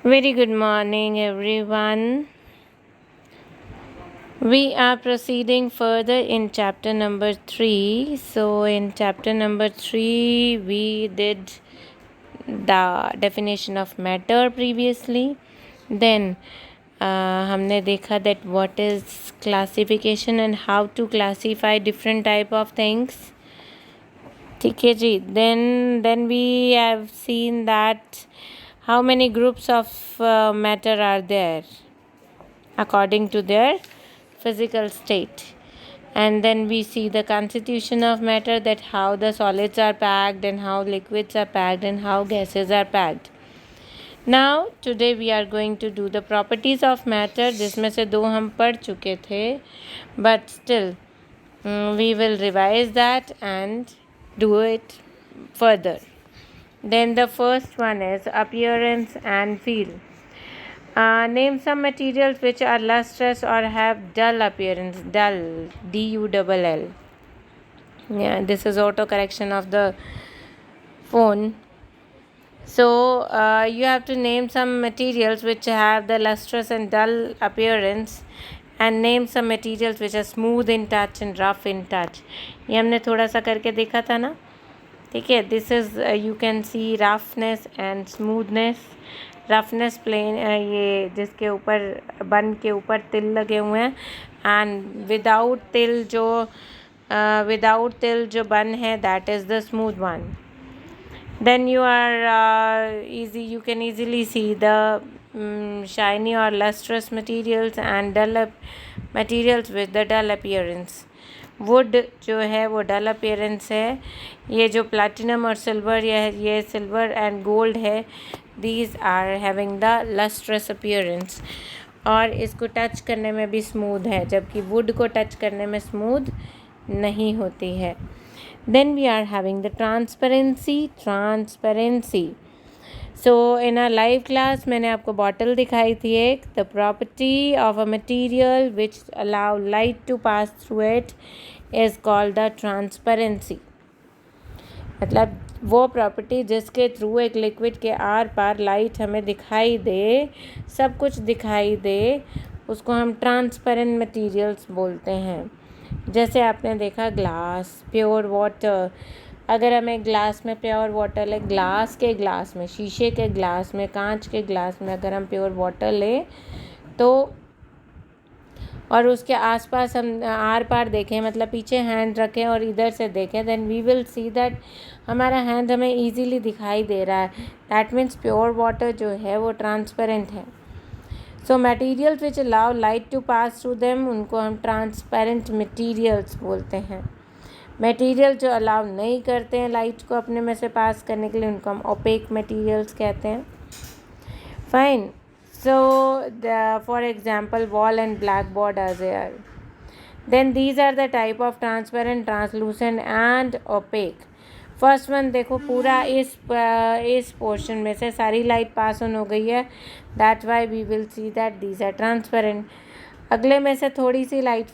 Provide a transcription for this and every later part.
Very good morning, everyone. We are proceeding further in chapter number 3. So, in chapter number 3, we did the definition of matter previously. Then, हमने देखा that what is classification and how to classify different type of things. ठीक है जी. Then we have seen that how many groups of matter are there according to their physical state, and then we see the constitution of matter, that how the solids are packed and how liquids are packed and how gases are packed. Now today we are going to do the properties of matter. जिसमें से दो हम पढ़ चुके थे, but still we will revise that and do it further. Then the first one is appearance and feel. Name some materials which are lustrous or have dull appearance. Dull, dull. Yeah, this is auto correction of the phone. So you have to name some materials which have the lustrous and dull appearance, and name some materials which are smooth in touch and rough in touch. ये हमने थोड़ा सा करके देखा था ना. ठीक है. This is you can see roughness and smoothness. Roughness plane, ये जिसके ऊपर बन के ऊपर तिल लगे हुए हैं, एंड विदाउट तिल जो बन है, that is the smooth one. Then you can easily see the shiny और lustrous materials and dull materials with the dull appearance. Wood जो है वो डल अपीयरेंस है. ये जो प्लैटिनम और सिल्वर, ये सिल्वर एंड गोल्ड है, these are having the lustrous appearance, और इसको टच करने में भी स्मूथ है, जबकि वुड को टच करने में स्मूथ नहीं होती है. then we are having the transparency. So in our live class मैंने आपको बॉटल दिखाई थी एक. the property of a material which allow light to pass through it is called the transparency. मतलब वो प्रॉपर्टी जिसके थ्रू एक लिक्विड के आर पार लाइट हमें दिखाई दे, सब कुछ दिखाई दे, उसको हम ट्रांसपेरेंट मटेरियल्स बोलते हैं. जैसे आपने देखा ग्लास, प्योर वाटर. अगर हमें ग्लास में प्योर वाटर ले, ग्लास के ग्लास में, शीशे के ग्लास में, कांच के ग्लास में अगर हम प्योर वाटर लें तो, और उसके आसपास हम आर पार देखें, मतलब पीछे हैंड रखें और इधर से देखें, then we will see that हमारा हैंड हमें इजीली दिखाई दे रहा है. दैट मीन्स प्योर वाटर जो है वो ट्रांसपेरेंट है. So materials which allow light to pass through them, उनको हम ट्रांसपेरेंट मटेरियल्स बोलते हैं. मटेरियल जो अलाउ नहीं करते हैं लाइट को अपने में से पास करने के लिए, उनको हम ओपेक मटेरियल्स कहते हैं. Fine. So, for example, wall and blackboard are there. Then these are the type of transparent, translucent and opaque. First one देखो, पूरा इस पोर्शन में से सारी लाइट पास ऑन हो गई है, that why we will see that these are transparent. अगले में से थोड़ी सी लाइट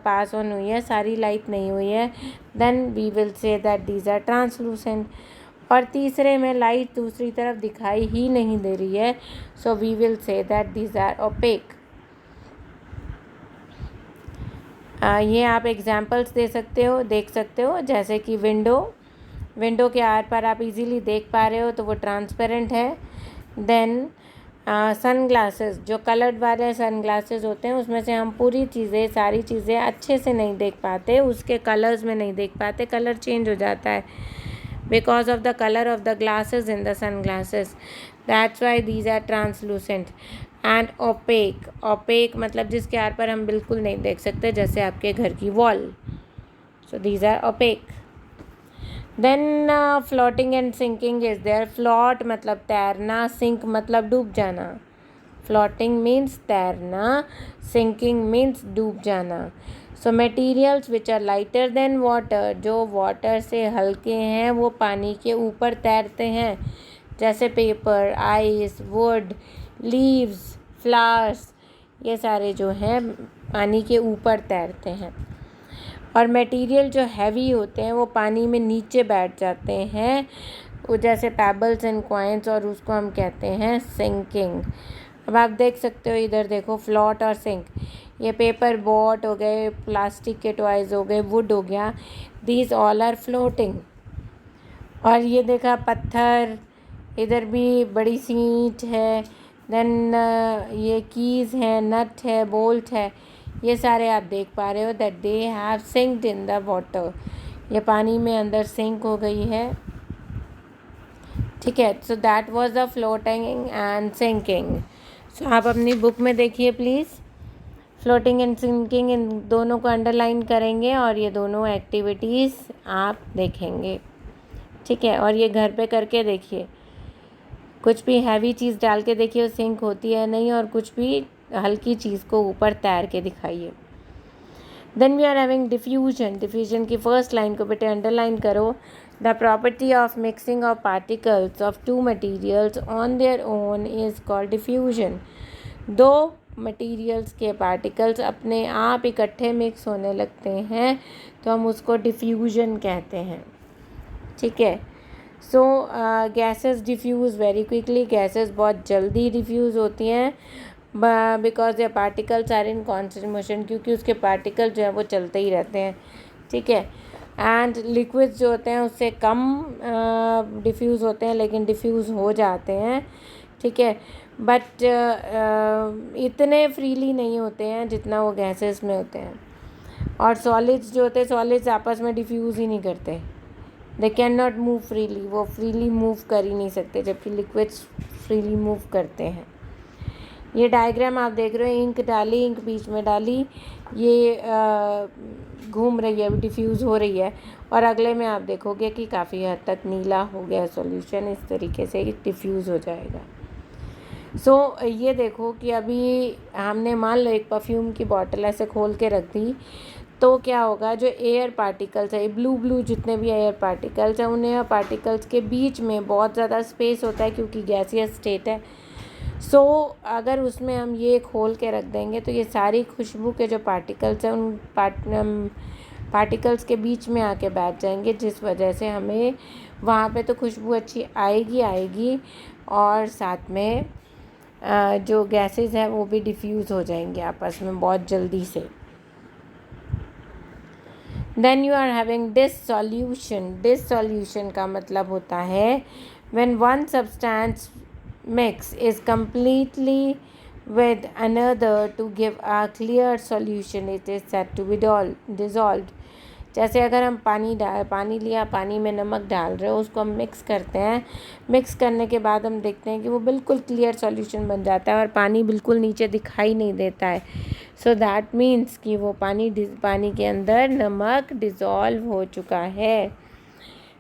पास ऑन हुई है, सारी लाइट नहीं हुई है, then we will see that these are translucent. और तीसरे में लाइट दूसरी तरफ दिखाई ही नहीं दे रही है, so we will see that these are opaque. ये आप एग्जांपल्स देख सकते हो, जैसे कि विंडो के आर पर आप इजीली देख पा रहे हो तो वो ट्रांसपेरेंट है. देन सन ग्लासेस, जो कलर्ड वाले सन ग्लासेस होते हैं, उसमें से हम सारी चीज़ें अच्छे से नहीं देख पाते, उसके कलर्स में नहीं देख पाते, कलर चेंज हो जाता है because of the color of the glasses in the sunglasses. That's why these are translucent and opaque मतलब जिसके आर पर हम बिल्कुल नहीं देख सकते, जैसे आपके घर की wall. so these are opaque. then floating and sinking is there. float मतलब तैरना, sink मतलब डूब जाना. floating means तैरना, sinking means डूब जाना. So materials which are lighter than water, जो वाटर से हल्के हैं वो पानी के ऊपर तैरते हैं, जैसे paper, ice, would, leaves, flowers, ये सारे जो हैं पानी के ऊपर तैरते हैं. और मटेरियल जो हैवी होते हैं वो पानी में नीचे बैठ जाते हैं, वो जैसे पैबल्स एंड कॉइन्स, और उसको हम कहते हैं सिंकिंग। अब आप देख सकते हो, इधर देखो, फ्लोट और सिंक। ये पेपर बोट हो गए, प्लास्टिक के टॉयज़ हो गए, वुड हो गया, दीज ऑल आर फ्लोटिंग। और ये देखा पत्थर, इधर भी बड़ी सी ईंट है, देन ये कीज़ है, नट है, बोल्ट है, ये सारे आप देख पा रहे हो that they have synced in the water. ये पानी में अंदर सिंक हो गई है, ठीक है। So that was the floating and sinking. So आप अपनी बुक में देखिए प्लीज़, फ्लोटिंग एंड सिंकिंग, इन दोनों को अंडरलाइन करेंगे और ये दोनों एक्टिविटीज़ आप देखेंगे, ठीक है। और ये घर पे करके देखिए, कुछ भी हैवी चीज़ डाल के देखिए वो सिंक होती है नहीं, और कुछ भी हल्की चीज़ को ऊपर तैर के दिखाइए। Then we are having diffusion. Diffusion की फर्स्ट लाइन को बेटे अंडरलाइन करो। The property of mixing of particles of two materials on their own is called diffusion. दो मटीरियल्स के पार्टिकल्स अपने आप इकट्ठे मिक्स होने लगते हैं तो हम उसको डिफ्यूजन कहते हैं, ठीक है। So gases diffuse very quickly. Gases बहुत जल्दी डिफ्यूज़ होती हैं बिकॉज ये particles are in constant motion, क्योंकि उसके पार्टिकल जो है वो चलते ही रहते हैं, ठीक है। एंड लिक्विड्स जो होते हैं उससे कम डिफ्यूज़ होते हैं, लेकिन डिफ्यूज़ हो जाते हैं, ठीक है। बट इतने फ्रीली नहीं होते हैं जितना वो गैसेस में होते हैं। और सॉलिड्स जो होते हैं, सॉलिड्स आपस में डिफ्यूज़ ही नहीं करते, they can not move freely, वो फ्रीली मूव कर ही नहीं सकते, जबकि लिक्विड्स फ्रीली मूव करते हैं। ये डायग्राम आप देख रहे हो, इंक डाली, इंक बीच में डाली, ये घूम रही है, डिफ्यूज़ हो रही है, और अगले में आप देखोगे कि काफ़ी हद तक नीला हो गया सॉल्यूशन, इस तरीके से डिफ्यूज़ हो जाएगा। सो ये देखो कि अभी हमने मान लो एक परफ्यूम की बॉटल ऐसे खोल के रख दी, तो क्या होगा, जो एयर पार्टिकल्स है, ब्लू जितने भी एयर पार्टिकल्स हैं, उन एयर पार्टिकल्स के बीच में बहुत ज़्यादा स्पेस होता है क्योंकि गैसियस स्टेट है। सो अगर उसमें हम ये खोल के रख देंगे तो ये सारी खुशबू के जो पार्टिकल्स हैं उन पार्टिकल्स के बीच में आके बैठ जाएंगे, जिस वजह से हमें वहाँ पे तो खुशबू अच्छी आएगी और साथ में जो गैसेस हैं वो भी डिफ्यूज़ हो जाएंगे आपस में बहुत जल्दी से। Then you are having dissolution. Dissolution का मतलब होता है when one substance mix is completely with another to give a clear solution, it is said to be dissolved। जैसे अगर हम पानी लिया, पानी में नमक डाल रहे हो, उसको हम मिक्स करते हैं, मिक्स करने के बाद हम देखते हैं कि वो बिल्कुल क्लियर सॉल्यूशन बन जाता है और पानी बिल्कुल नीचे दिखाई नहीं देता है। सो दैट मीन्स कि वो पानी के अंदर नमक डिज़ोल्व हो चुका है।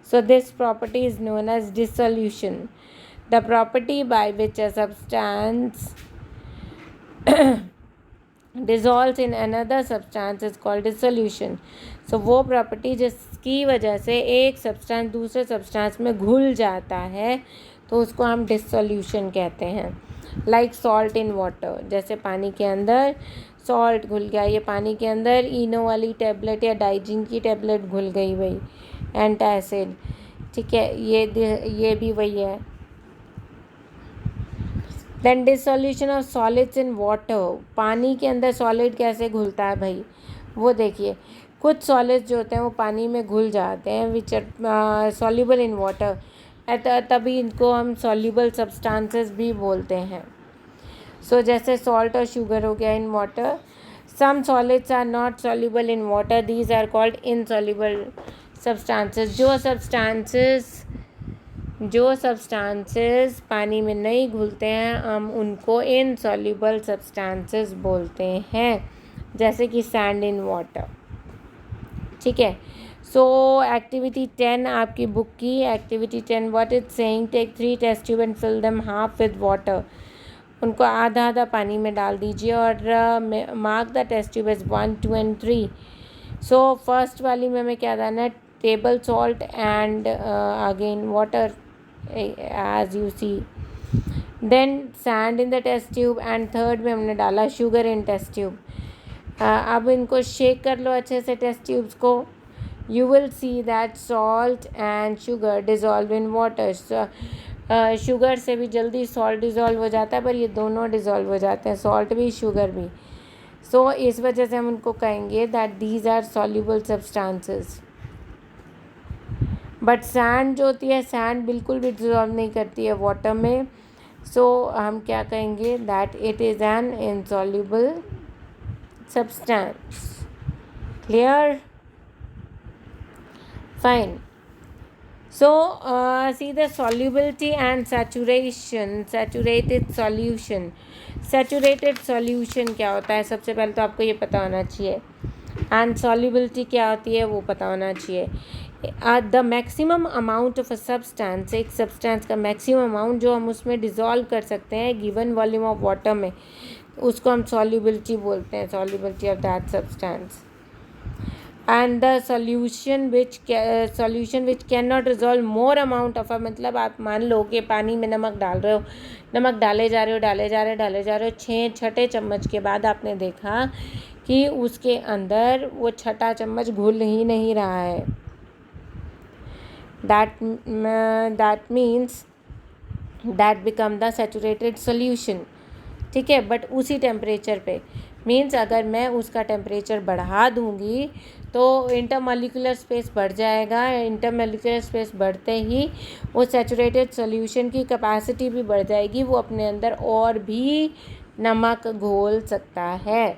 So this property is known as dissolution. The property by which a substance dissolves in another substance is called dissolution। So वो प्रॉपर्टी जिसकी वजह से एक सब्सटेंस दूसरे सब्सटेंस में घुल जाता है तो उसको हम डिसॉल्यूशन कहते हैं। लाइक सॉल्ट इन वाटर, जैसे पानी के अंदर सॉल्ट घुल गया, ये पानी के अंदर इनो वाली टैबलेट या डाइजीन की टैबलेट घुल गई, वही एंटासिड, ठीक है, ये भी वही है। Then dissolution of solids in water. पानी के अंदर सॉलिड कैसे घुलता है भाई, वो देखिए, कुछ सॉलिड्स जो होते हैं वो पानी में घुल जाते हैं which are soluble in water, तभी इनको हम सॉल्युबल सब्सटेंसेस भी बोलते हैं। सो जैसे सॉल्ट और शुगर हो गया in water. Some solids are not soluble in water, these are called insoluble substances. जो सब्सटेंसेस पानी में नहीं घुलते हैं हम उनको इनसॉल्युबल सब्सटेंसेस बोलते हैं, जैसे कि सैंड इन वाटर, ठीक है। सो एक्टिविटी 10 आपकी बुक की activity 10 what is saying, take 3 test tube and fill them half with water. उनको आधा आधा पानी में डाल दीजिए और mark the test tube as 1, 2 and 3। So first वाली में हमें क्या डालना है, table salt and again water as you see, then sand in the test tube and third में हमने डाला sugar in test tube। अब इनको शेक कर लो अच्छे से टेस्ट ट्यूब्स को, you will see that salt and sugar dissolve in water. So sugar से भी जल्दी सॉल्ट डिज़ोल्व हो जाता है, पर ये दोनों डिज़ोल्व हो जाते हैं, सॉल्ट भी शुगर भी. सो इस वजह से हम उनको कहेंगे that these are soluble substances. But sand जो होती है, सैंड बिल्कुल भी डिज़ोल्व नहीं करती है वाटर में. सो हम क्या कहेंगे that it is an insoluble substance. Clear? Fine. So, see the solubility and saturation, saturated solution. Saturated solution क्या होता है? सबसे पहले तो आपको ये पता होना चाहिए. And solubility क्या होती है वो पता होना चाहिए. The maximum amount of a substance, एक substance का maximum amount जो हम उसमें dissolve कर सकते हैं given volume of water में, उसको हम solubility बोलते हैं, solubility of that substance. And the solution which cannot resolve more amount of a, मतलब आप मान लो कि पानी में नमक डाल रहे हो, नमक डाले जा रहे हो 6 चम्मच के बाद आपने देखा कि उसके अंदर वो 6ठा चम्मच घुल ही नहीं रहा है. that means that become the saturated solution. ठीक है. बट उसी टेम्परेचर पे मीन्स अगर मैं उसका टेम्परेचर बढ़ा दूंगी तो इंटरमॉलिक्यूलर स्पेस बढ़ जाएगा. इंटरमॉलिक्यूलर स्पेस बढ़ते ही वो सैचुरेटेड सॉल्यूशन की कैपेसिटी भी बढ़ जाएगी, वो अपने अंदर और भी नमक घोल सकता है.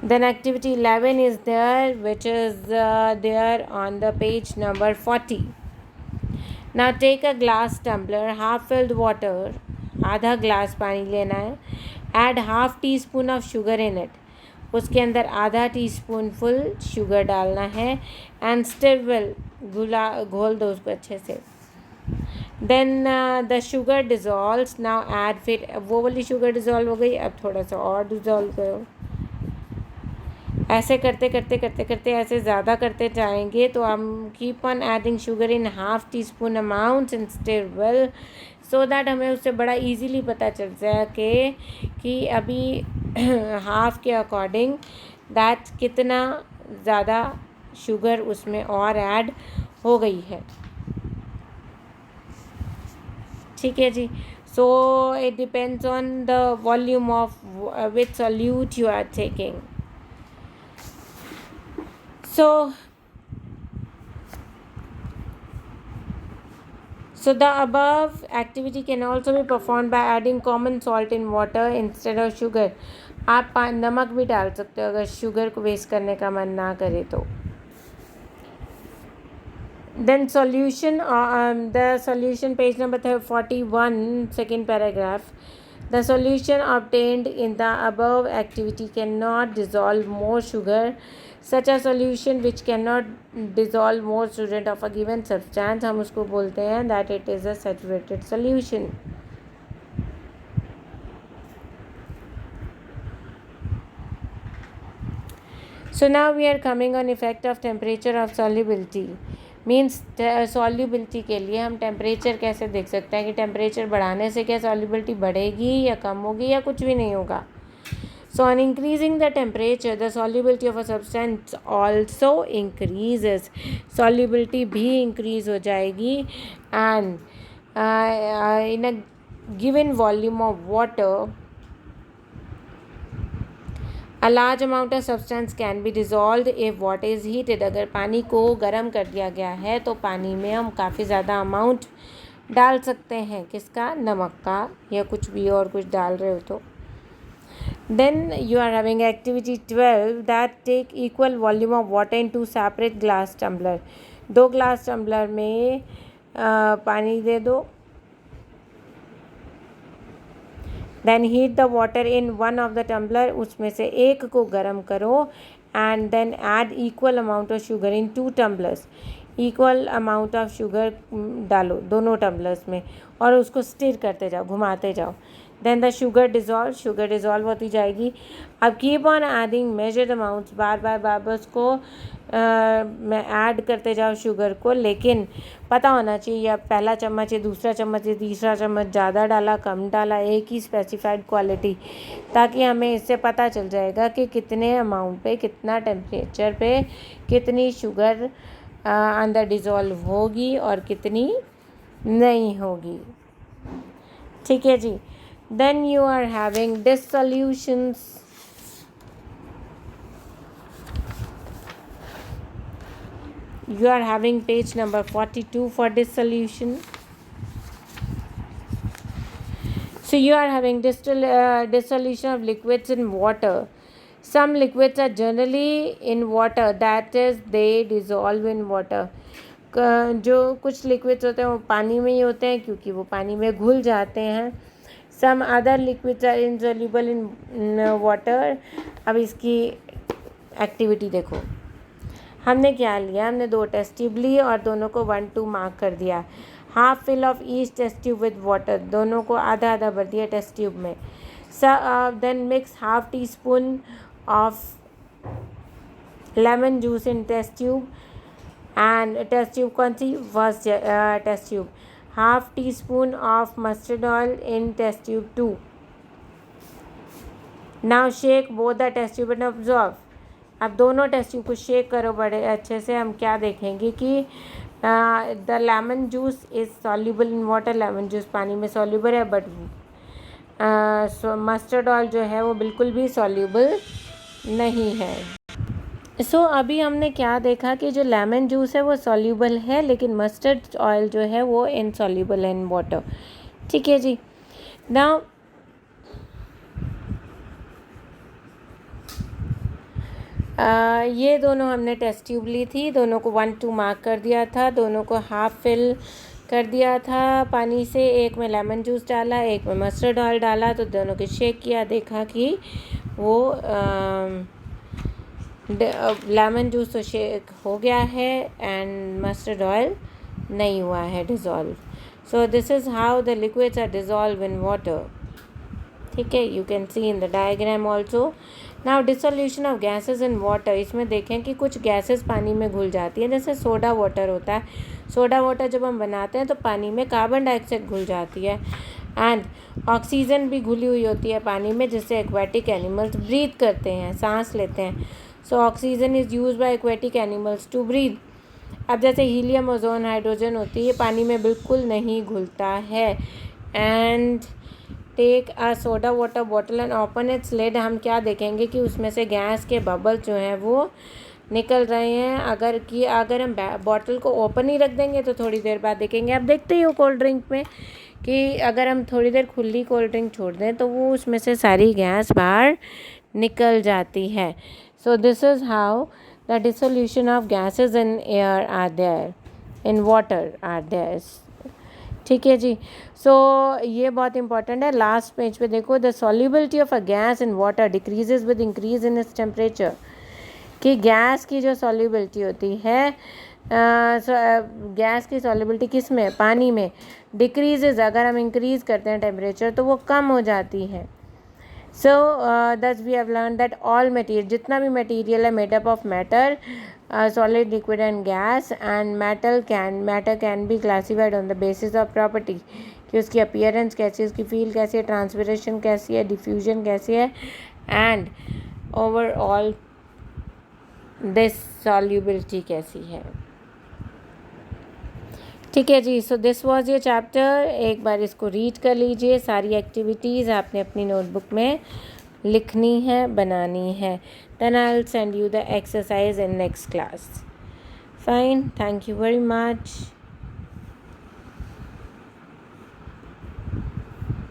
Then activity 11 is there, which is there on the page number 40. Now take a glass tumbler, half filled water, आधा ग्लास पानी लेना है. Add half teaspoon of sugar in it. उसके अंदर आधा टीस्पून फुल शुगर डालना है. एंड स्टिर वेल, घोल दो उसको अच्छे से. Then the sugar dissolves. Now add, फिर वो वाली शुगर डिज़ोल्व हो गई, अब थोड़ा सा और डिज़ोल्व करो. ऐसे करते ऐसे ज़्यादा करते जाएंगे तो हम keep on adding sugar in half tea spoon amounts and stir well, so that हमें उससे बड़ा इजीली पता चल जाए कि अभी हाफ के अकॉर्डिंग दैट कितना ज़्यादा शुगर उसमें और ऐड हो गई है. ठीक है जी. So it depends on the volume of which solute you are taking. So the above activity can also be performed by adding common salt in water instead of sugar. आप नमक भी डाल सकते हो अगर शुगर को वेस्ट करने का मन ना करे तो. Then solution, the solution, page number 41, second paragraph. The solution obtained in the above activity cannot dissolve more sugar. Such a solution which cannot dissolve more sugar of a given substance, हम उसको बोलते हैं that it is a saturated solution. So now we are coming on effect of temperature of solubility. Means solubility के लिए हम temperature कैसे देख सकते हैं कि टेम्परेचर बढ़ाने से क्या सॉल्यूबिलिटी बढ़ेगी या कम होगी या कुछ भी नहीं होगा. So on increasing the temperature, the solubility of a substance also increases. Solubility भी increase हो जाएगी. And in a given volume of water, a large amount of substance can be dissolved if water is heated. अगर पानी को गर्म कर दिया गया है तो पानी में हम काफ़ी ज़्यादा अमाउंट डाल सकते हैं. किसका? नमक का, या कुछ भी और कुछ डाल रहे हो तो. Then you are having activity 12 that take equal volume of water into separate glass tumbler. 2 glass tumbler में पानी दे दो. Then heat the water in one of the tumbler. उसमें से एक को गर्म करो. And then add equal amount of sugar in 2 tumblers. Equal amount of sugar डालो दोनों टम्बलर्स में और उसको स्टिर करते जाओ, घुमाते जाओ। देन द शुगर डिज़ोल्व होती जाएगी। अब keep on adding measured amounts, बार बार उसको मैं ऐड करते जाओ शुगर को, लेकिन पता होना चाहिए अब पहला चम्मच है, दूसरा चम्मच है, तीसरा चम्मच, ज़्यादा डाला कम डाला, एक ही स्पेसिफाइड क्वालिटी, ताकि हमें इससे पता चल जाएगा कि कितने अमाउंट पे, कितना टेम्परेचर पे कितनी शुगर अंदर डिज़ोल्व होगी और कितनी नहीं होगी। ठीक है जी। Then you are having dissolutions. You are having page number 42 for dissolution. So you are having dissolution of liquids in water. Some liquids are generally in water, that is they dissolve in water. जो कुछ liquids होते हैं वो पानी में ही होते हैं क्योंकि वो पानी में घुल जाते हैं। Some other liquids are insoluble in water. अब इसकी एक्टिविटी देखो, हमने क्या लिया, हमने 2 टेस्ट ट्यूब ली और दोनों को 1-2 मार्क कर दिया। Half fill of each test tube with water, दोनों को आधा आधा भर दिया टेस्ट ट्यूब में। Then mix half teaspoon of lemon juice in test tube, and test tube कौन सी, first test tube. Half teaspoon of mustard oil in test tube 2। Now shake both the test tube and observe. अब दोनों test tube को shake करो बड़े अच्छे से। हम क्या देखेंगे कि the lemon juice is soluble in water, lemon juice पानी में सॉल्यूबल है, बट मस्टर्ड ऑयल जो है वो बिल्कुल भी सॉल्यूबल नहीं है। अभी हमने क्या देखा कि जो लेमन जूस है वो सॉल्यूबल है, लेकिन मस्टर्ड ऑयल जो है वो इनसॉल्यूबल है इन वाटर। ठीक है जी। नाउ ये दोनों हमने टेस्ट ट्यूब ली थी, दोनों को 1-2 मार्क कर दिया था, दोनों को हाफ फिल कर दिया था पानी से। एक में लेमन जूस डाला, एक में मस्टर्ड ऑयल डाला, तो दोनों को शेक किया, देखा कि वो लेमन जूस तो शेक हो गया है एंड मस्टर्ड ऑयल नहीं हुआ है dissolve. So this is how the liquids are dissolve in water. ठीक है, you can see in the diagram also. Now dissolution of gases in water, इसमें देखें कि कुछ गैसेस पानी में घुल जाती हैं, जैसे सोडा वाटर होता है। सोडा वाटर जब हम बनाते हैं तो पानी में कार्बन डाइऑक्साइड घुल जाती है, एंड ऑक्सीजन भी घुली हुई होती है पानी में, जिससे एक्वेटिक एनिमल्स ब्रीथ करते हैं, सांस लेते हैं। So oxygen is use by aquatic animals to breathe. अब जैसे हीलियम, ओजोन, हाइड्रोजन होती है, पानी में बिल्कुल नहीं घुलता है। And take a soda water bottle and open its lid, हम क्या देखेंगे कि उसमें से गैस के बबल जो हैं वो निकल रहे हैं। अगर हम बॉटल को ओपन ही रख देंगे तो थोड़ी देर बाद देखेंगे, आप देखते ही हो कोल्ड ड्रिंक में कि अगर हम थोड़ी देर खुली कोल्ड ड्रिंक छोड़ दें तो वो उसमें से सारी गैस बाहर निकल जाती है। So this is how the dissolution of gases in air are there, in water are there. ठीक है जी। ये बहुत इंपॉर्टेंट है। लास्ट पेज पे देखो, the solubility of a gas in water decreases with increase in its temperature, कि gas की जो सॉल्युबिलिटी होती है, गैस की सॉल्युबिलिटी किस में, पानी में, डिक्रीजेज अगर हम इंक्रीज़ करते हैं टेम्परेचर तो वो कम हो जाती है। Thus we have learn that all material, जितना भी मटेरियल है made up of matter, solid, liquid and gas, and matter can be classified on the basis of property, कि उसकी appearance कैसी है, उसकी feel कैसी है, transpiration कैसी है, diffusion कैसी है, and overall this solubility कैसी है। ठीक है जी। So this was your chapter. एक बार इसको रीड कर लीजिए। सारी एक्टिविटीज़ आपने अपनी नोटबुक में लिखनी है, बनानी है। Then I'll send you the exercise in next class. Fine. Thank you very much.